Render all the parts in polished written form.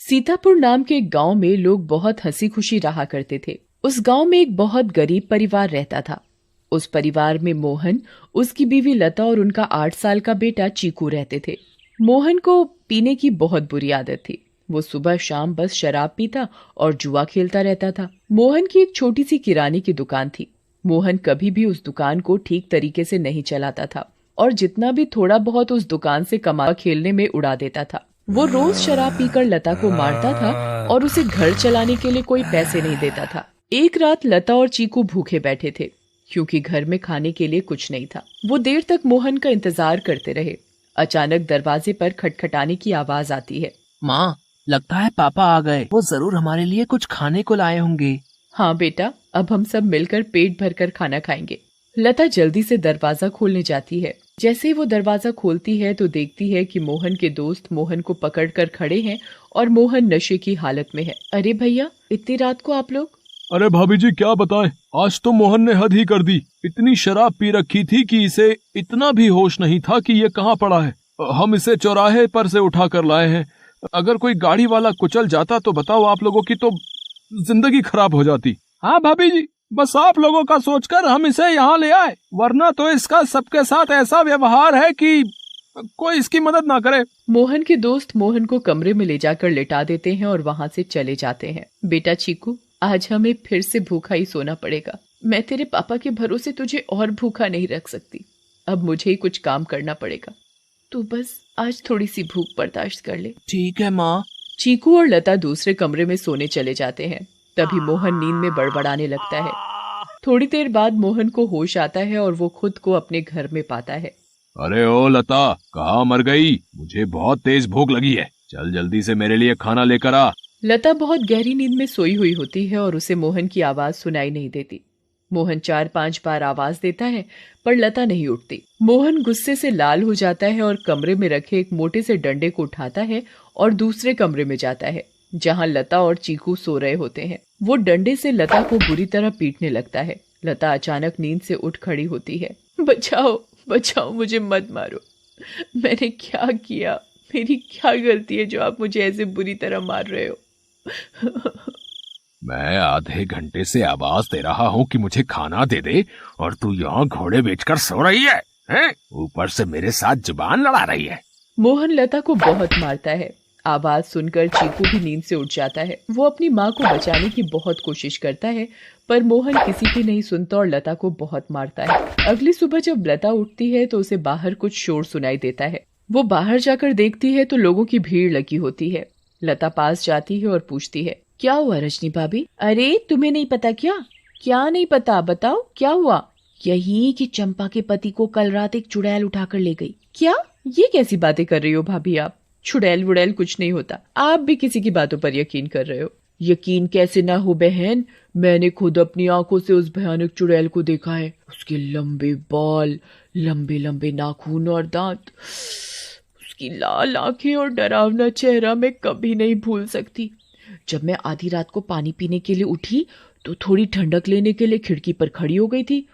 सीतापुर नाम के एक गांव में लोग बहुत हंसी खुशी रहा करते थे। उस गांव में एक बहुत गरीब परिवार रहता था। उस परिवार में मोहन, उसकी बीवी लता और उनका 8 साल का बेटा चीकू रहते थे। मोहन को पीने की बहुत बुरी आदत थी। वो सुबह शाम बस शराब पीता और जुआ खेलता रहता था। मोहन की एक छोटी सी किराने की दुकान थी। मोहन कभी भी उस दुकान को ठीक तरीके से नहीं चलाता था और जितना भी थोड़ा बहुत उस दुकान से कमा खेलने में उड़ा देता था। वो रोज शराब पीकर लता को मारता था और उसे घर चलाने के लिए कोई पैसे नहीं देता था। एक रात लता और चीकू भूखे बैठे थे क्योंकि घर में खाने के लिए कुछ नहीं था। वो देर तक मोहन का इंतजार करते रहे। अचानक दरवाजे पर खटखटाने की आवाज आती है। माँ, लगता है पापा आ गए। वो जरूर हमारे लिए कुछ खाने को लाए होंगे। हाँ बेटा, अब हम सब मिलकर पेट भरकर खाना खाएंगे। लता जल्दी से दरवाजा खोलने जाती है। जैसे ही वो दरवाजा खोलती है तो देखती है कि मोहन के दोस्त मोहन को पकड़कर खड़े हैं और मोहन नशे की हालत में है। अरे भैया, इतनी रात को आप लोग? अरे भाभी जी, क्या बताएं, आज तो मोहन ने हद ही कर दी। इतनी शराब पी रखी थी कि इसे इतना भी होश नहीं था कि ये कहाँ पड़ा है। हम इसे चौराहे पर से उठा कर लाए हैं। अगर कोई गाड़ी वाला कुचल जाता तो बताओ, आप लोगों की तो जिंदगी खराब हो जाती। हाँ भाभी जी, बस आप लोगों का सोचकर हम इसे यहाँ ले आए, वरना तो इसका सबके साथ ऐसा व्यवहार है कि कोई इसकी मदद ना करे। मोहन के दोस्त मोहन को कमरे में ले जाकर लिटा देते हैं और वहाँ से चले जाते हैं। बेटा चीकू, आज हमें फिर से भूखा ही सोना पड़ेगा। मैं तेरे पापा के भरोसे तुझे और भूखा नहीं रख सकती। अब मुझे ही कुछ काम करना पड़ेगा। तू बस आज थोड़ी सी भूख बर्दाश्त कर ले। ठीक है माँ। चीकू और लता दूसरे कमरे में सोने चले जाते हैं। तभी मोहन नींद में बड़बड़ाने लगता है। थोड़ी देर बाद मोहन को होश आता है और वो खुद को अपने घर में पाता है। अरे ओ लता, कहाँ मर गई? मुझे बहुत तेज भूख लगी है। चल जल्दी से मेरे लिए खाना लेकर आ। लता बहुत गहरी नींद में सोई हुई होती है और उसे मोहन की आवाज सुनाई नहीं देती। मोहन 4-5 बार आवाज देता है पर लता नहीं उठती। मोहन गुस्से से लाल हो जाता है और कमरे में रखे एक मोटे से डंडे को उठाता है और दूसरे कमरे में जाता है जहाँ लता और चीकू सो रहे होते हैं। वो डंडे से लता को बुरी तरह पीटने लगता है। लता अचानक नींद से उठ खड़ी होती है। बचाओ बचाओ, मुझे मत मारो। मैंने क्या किया? मेरी क्या गलती है जो आप मुझे ऐसे बुरी तरह मार रहे हो? मैं आधे घंटे से आवाज दे रहा हूँ कि मुझे खाना दे दे और तू यहाँ घोड़े बेचकर सो रही है, हैं? ऊपर से मेरे साथ जुबान लड़ा रही है। मोहन लता को बहुत मारता है। आवाज सुनकर चीकू भी नींद से उठ जाता है। वो अपनी माँ को बचाने की बहुत कोशिश करता है पर मोहन किसी की नहीं सुनता और लता को बहुत मारता है। अगली सुबह जब लता उठती है तो उसे बाहर कुछ शोर सुनाई देता है। वो बाहर जाकर देखती है तो लोगों की भीड़ लगी होती है। लता पास जाती है और पूछती है, क्या हुआ रजनी भाभी? अरे तुम्हें नहीं पता क्या? क्या नहीं पता, बताओ क्या हुआ? यही कि चंपा के पति को कल रात एक चुड़ैल उठाकर ले गई। क्या? ये कैसी बातें कर रही हो भाभी आप? चुड़ैल वुड़ैल कुछ नहीं होता। आप भी किसी की बातों पर यकीन कर रहे हो। यकीन कैसे ना हो बहन, मैंने खुद अपनी आंखों से उस भयानक चुड़ैल को देखा है। उसके लंबे बाल, लंबे लंबे नाखून और दांत, उसकी लाल आंखें और डरावना चेहरा मैं कभी नहीं भूल सकती। जब मैं आधी रात को पानी पीने के लिए उठी तो थोड़ी ठंडक लेने के लिए खिड़की पर खड़ी हो गई थी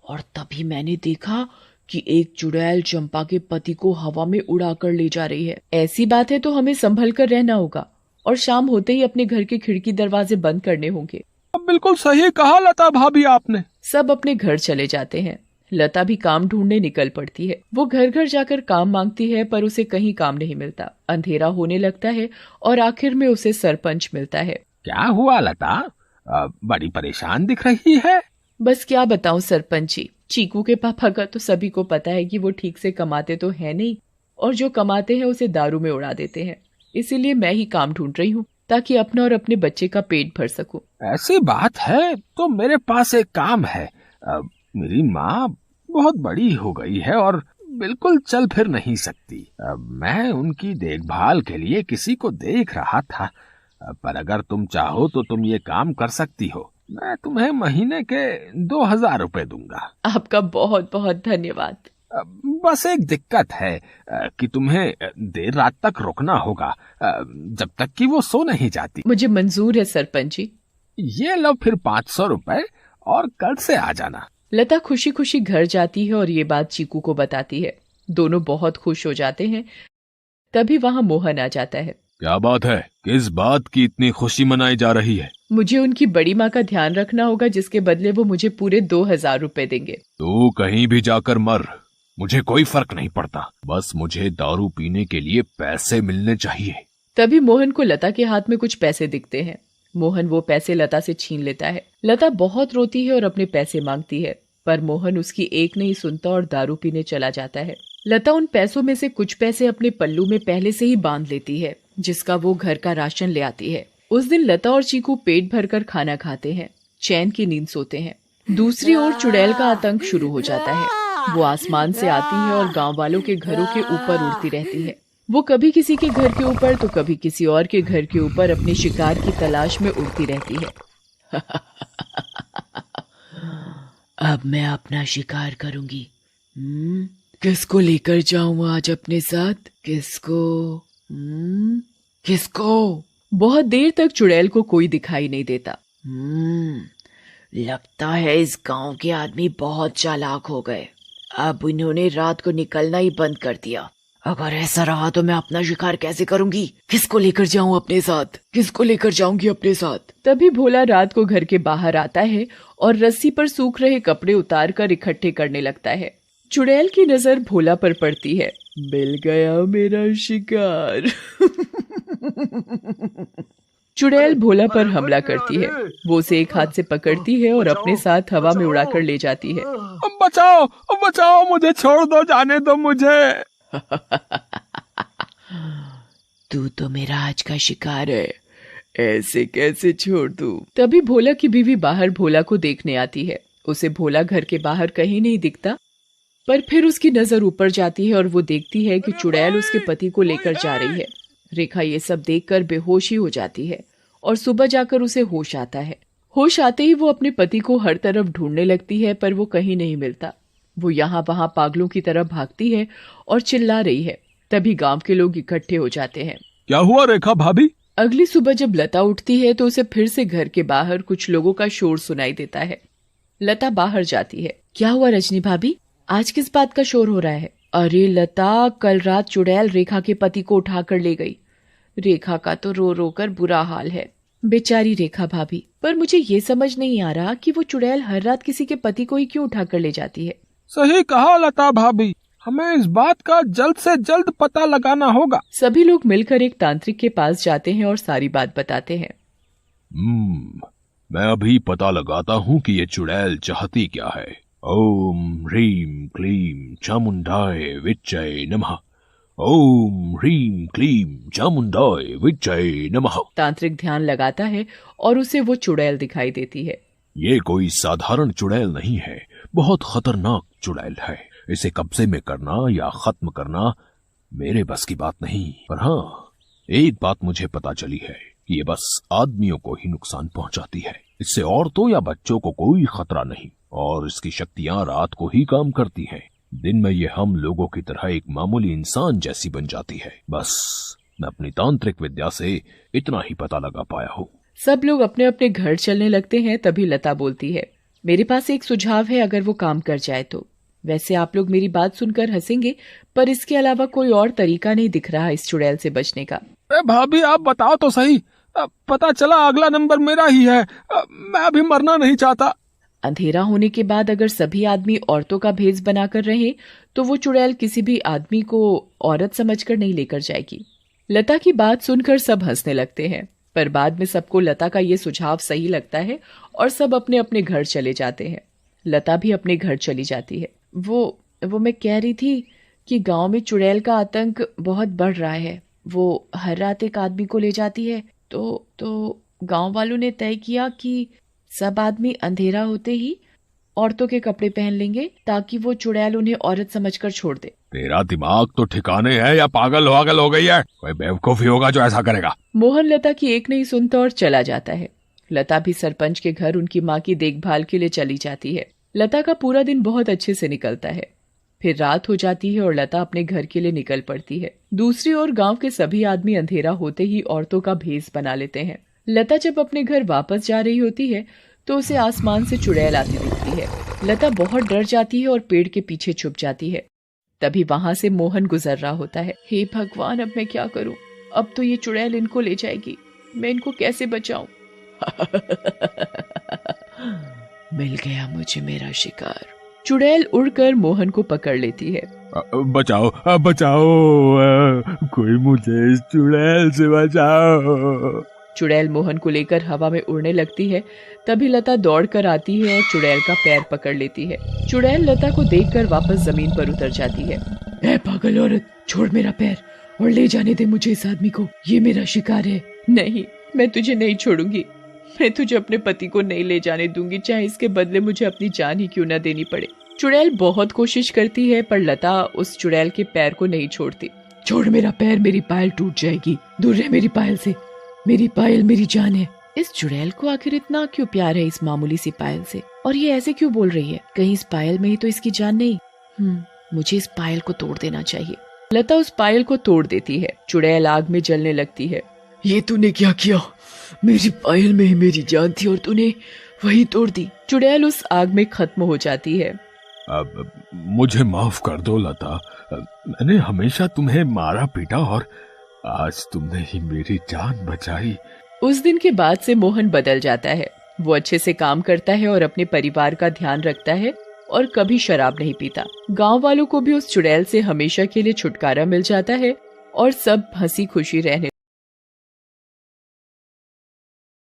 और तभी मैंने देखा कि एक चुड़ैल चंपा के पति को हवा में उड़ाकर ले जा रही है। ऐसी बात है तो हमें संभल कर रहना होगा और शाम होते ही अपने घर के खिड़की दरवाजे बंद करने होंगे। अब बिल्कुल सही कहा लता भाभी आपने। सब अपने घर चले जाते हैं। लता भी काम ढूंढने निकल पड़ती है। वो घर घर जाकर काम मांगती है पर उसे कहीं काम नहीं मिलता। अंधेरा होने लगता है और आखिर में उसे सरपंच मिलता है। क्या हुआ लता? बड़ी परेशान दिख रही है। बस क्या बताऊं सरपंच जी, चीकू के पापा का तो सभी को पता है कि वो ठीक से कमाते तो है नहीं और जो कमाते हैं उसे दारू में उड़ा देते हैं। इसीलिए मैं ही काम ढूंढ रही हूँ ताकि अपना और अपने बच्चे का पेट भर सकूं। ऐसी बात है तो मेरे पास एक काम है। मेरी माँ बहुत बड़ी हो गई है और बिल्कुल चल फिर नहीं सकती। मैं उनकी देखभाल के लिए किसी को देख रहा था, पर अगर तुम चाहो तो तुम ये काम कर सकती हो। मैं तुम्हें महीने के 2000 रुपए दूंगा। आपका बहुत बहुत धन्यवाद। बस एक दिक्कत है कि तुम्हें देर रात तक रुकना होगा, जब तक कि वो सो नहीं जाती। मुझे मंजूर है सरपंच जी। ये लो फिर 500 रुपए और कल से आ जाना। लता खुशी खुशी घर जाती है और ये बात चीकू को बताती है। दोनों बहुत खुश हो जाते हैं। तभी वहाँ मोहन आ जाता है। क्या बात है? किस बात की इतनी खुशी मनाई जा रही है? मुझे उनकी बड़ी माँ का ध्यान रखना होगा, जिसके बदले वो मुझे पूरे 2,000 रुपए देंगे। तू कहीं भी जाकर मर, मुझे कोई फर्क नहीं पड़ता। बस मुझे दारू पीने के लिए पैसे मिलने चाहिए। तभी मोहन को लता के हाथ में कुछ पैसे दिखते हैं। मोहन वो पैसे लता से छीन लेता है। लता बहुत रोती है और अपने पैसे मांगती है, पर मोहन उसकी एक नहीं सुनता और दारू पीने चला जाता है। लता उन पैसों में से कुछ पैसे अपने पल्लू में पहले से ही बांध लेती है, जिसका वो घर का राशन ले आती है। उस दिन लता और चीकू पेट भरकर खाना खाते हैं, चैन की नींद सोते हैं। दूसरी ओर चुड़ैल का आतंक शुरू हो जाता है। वो आसमान से आती है और गांव वालों के घरों के ऊपर उड़ती रहती है। वो कभी किसी के घर के ऊपर तो कभी किसी और के घर के ऊपर अपने शिकार की तलाश में उड़ती रहती है। अब मैं अपना शिकार करूंगी। किसको लेकर जाऊं आज अपने साथ? किसको? बहुत देर तक चुड़ैल को कोई दिखाई नहीं देता। लगता है इस गांव के आदमी बहुत चालाक हो गए। अब इन्होंने रात को निकलना ही बंद कर दिया। अगर ऐसा रहा तो मैं अपना शिकार कैसे करूंगी? किसको लेकर जाऊं अपने साथ? किसको लेकर जाऊंगी अपने साथ? तभी भोला रात को घर के बाहर आता है और रस्सी पर सूख रहे कपड़े उतार कर इकट्ठे करने लगता है। चुड़ैल की नजर भोला पर पड़ती है। मिल गया मेरा शिकार। चुड़ैल भोला पर हमला करती है। वो उसे एक हाथ से पकड़ती है और अपने साथ हवा में उड़ाकर ले जाती है। बचाओ, बचाओ, मुझे छोड़ दो, जाने दो मुझे। तू तो मेरा आज का शिकार है, ऐसे कैसे छोड़ दूं? तभी भोला की बीवी बाहर भोला को देखने आती है। उसे भोला घर के बाहर कहीं नहीं दिखता, पर फिर उसकी नजर ऊपर जाती है और वो देखती है कि चुड़ैल उसके पति को लेकर जा रही है। रेखा ये सब देखकर बेहोश ही हो जाती है और सुबह जाकर उसे होश आता है। होश आते ही वो अपने पति को हर तरफ ढूंढने लगती है, पर वो कहीं नहीं मिलता। वो यहाँ वहाँ पागलों की तरह भागती है और चिल्ला रही है। तभी गांव के लोग इकट्ठे हो जाते हैं। क्या हुआ रेखा भाभी? अगली सुबह जब लता उठती है तो उसे फिर से घर के बाहर कुछ लोगों का शोर सुनाई देता है। लता बाहर जाती है। क्या हुआ रजनी भाभी, आज किस बात का शोर हो रहा है? अरे लता, कल रात चुड़ैल रेखा के पति को उठाकर ले गई। रेखा का तो रो रो कर बुरा हाल है। बेचारी रेखा भाभी, पर मुझे ये समझ नहीं आ रहा कि वो चुड़ैल हर रात किसी के पति को ही क्यों उठाकर ले जाती है। सही कहा लता भाभी, हमें इस बात का जल्द से जल्द पता लगाना होगा। सभी लोग मिलकर एक तांत्रिक के पास जाते हैं और सारी बात बताते हैं। मैं अभी पता लगाता हूँ कि ये चुड़ैल चाहती क्या है। ओम ह्रीम क्लीम चामुंडाय विच्चय नमः। ओम ह्रीम क्लीम चामुंडाय विच्चय नमः। तांत्रिक ध्यान लगाता है और उसे वो चुड़ैल दिखाई देती है। ये कोई साधारण चुड़ैल नहीं है, बहुत खतरनाक चुड़ैल है। इसे कब्जे में करना या खत्म करना मेरे बस की बात नहीं। पर हाँ, एक बात मुझे पता चली है कि ये बस आदमियों को ही नुकसान पहुंचाती है। इससे औरतों या बच्चों को कोई खतरा नहीं और इसकी शक्तियां रात को ही काम करती हैं। दिन में ये हम लोगों की तरह एक मामूली इंसान जैसी बन जाती है। बस मैं अपनी तांत्रिक विद्या से इतना ही पता लगा पाया हूँ। सब लोग अपने अपने घर चलने लगते हैं। तभी लता बोलती है, मेरे पास एक सुझाव है, अगर वो काम कर जाए तो। वैसे आप लोग मेरी बात सुनकर हंसेंगे, पर इसके अलावा कोई और तरीका नहीं दिख रहा इस चुड़ैल से बचने का। भाभी आप बताओ तो सही, पता चला अगला नंबर मेरा ही है। मैं अभी मरना नहीं चाहता। अंधेरा होने के बाद अगर सभी आदमी औरतों का भेष बनाकर रहे तो वो चुड़ैल किसी भी आदमी को औरत समझकर नहीं लेकर जाएगी। लता की बात सुनकर सब हंसने लगते हैं, पर बाद में सबको लता का ये सुझाव सही लगता है और सब अपने अपने घर चले जाते हैं। लता भी अपने घर चली जाती है। वो मैं कह रही थी कि गांव में चुड़ैल का आतंक बहुत बढ़ रहा है। वो हर रात एक आदमी को ले जाती है। तो गांव वालों ने तय किया कि सब आदमी अंधेरा होते ही औरतों के कपड़े पहन लेंगे ताकि वो चुड़ैल उन्हें औरत समझकर छोड़ दे। तेरा दिमाग तो ठिकाने है या पागल हो गई है? कोई बेवकूफी होगा जो ऐसा करेगा। मोहन लता की एक नहीं सुनता और चला जाता है। लता भी सरपंच के घर उनकी माँ की देखभाल के लिए चली जाती है। लता का पूरा दिन बहुत अच्छे से निकलता है। फिर रात हो जाती है और लता अपने घर के लिए निकल पड़ती है। दूसरी ओर गांव के सभी आदमी अंधेरा होते ही औरतों का भेष बना लेते हैं। लता जब अपने घर वापस जा रही होती है तो उसे आसमान से चुड़ैल आती दिखती है। लता बहुत डर जाती है और पेड़ के पीछे छुप जाती है। तभी वहां से मोहन गुजर रहा होता है। हे भगवान, अब मैं क्या करूं? अब तो ये चुड़ैल इनको ले जाएगी, मैं इनको कैसे बचाऊं? मिल गया मुझे मेरा शिकार। चुड़ैल उड़कर मोहन को पकड़ लेती है। बचाओ बचाओ, कोई मुझे इस चुड़ैल से बचाओ। चुड़ैल मोहन को लेकर हवा में उड़ने लगती है। तभी लता दौड़कर आती है और चुड़ैल का पैर पकड़ लेती है। चुड़ैल लता को देखकर वापस जमीन पर उतर जाती है। ऐ पागल औरत, छोड़ मेरा पैर और ले जाने दे मुझे इस आदमी को, ये मेरा शिकार है। नहीं, मैं तुझे नहीं छोड़ूंगी, मैं तुझे अपने पति को नहीं ले जाने दूंगी, चाहे इसके बदले मुझे अपनी जान ही क्यों न देनी पड़े। चुड़ैल बहुत कोशिश करती है पर लता उस चुड़ैल के पैर को नहीं छोड़ती। छोड़ मेरा पैर, मेरी पायल टूट जाएगी, दूर रह मेरी पायल से, मेरी पायल मेरी जान है। इस चुड़ैल को आखिर इतना क्यों प्यार है इस मामूली सी पायल से, और ये ऐसे क्यों बोल रही है? कहीं इस पायल में ही तो इसकी जान नहीं। मुझे इस पायल को तोड़ देना चाहिए। लता उस पायल को तोड़ देती है। चुड़ैल आग में जलने लगती है। ये तूने क्या किया? मेरी पायल में ही मेरी जान थी और तूने वही तोड़ दी। चुड़ैल उस आग में खत्म हो जाती है। अब मुझे माफ कर दो लता, मैंने हमेशा तुम्हें मारा पीटा और आज तुमने ही मेरी जान बचाई। उस दिन के बाद से मोहन बदल जाता है। वो अच्छे से काम करता है और अपने परिवार का ध्यान रखता है और कभी शराब नहीं पीता। गांव वालों को भी उस चुड़ैल से हमेशा के लिए छुटकारा मिल जाता है और सब हंसी खुशी रहने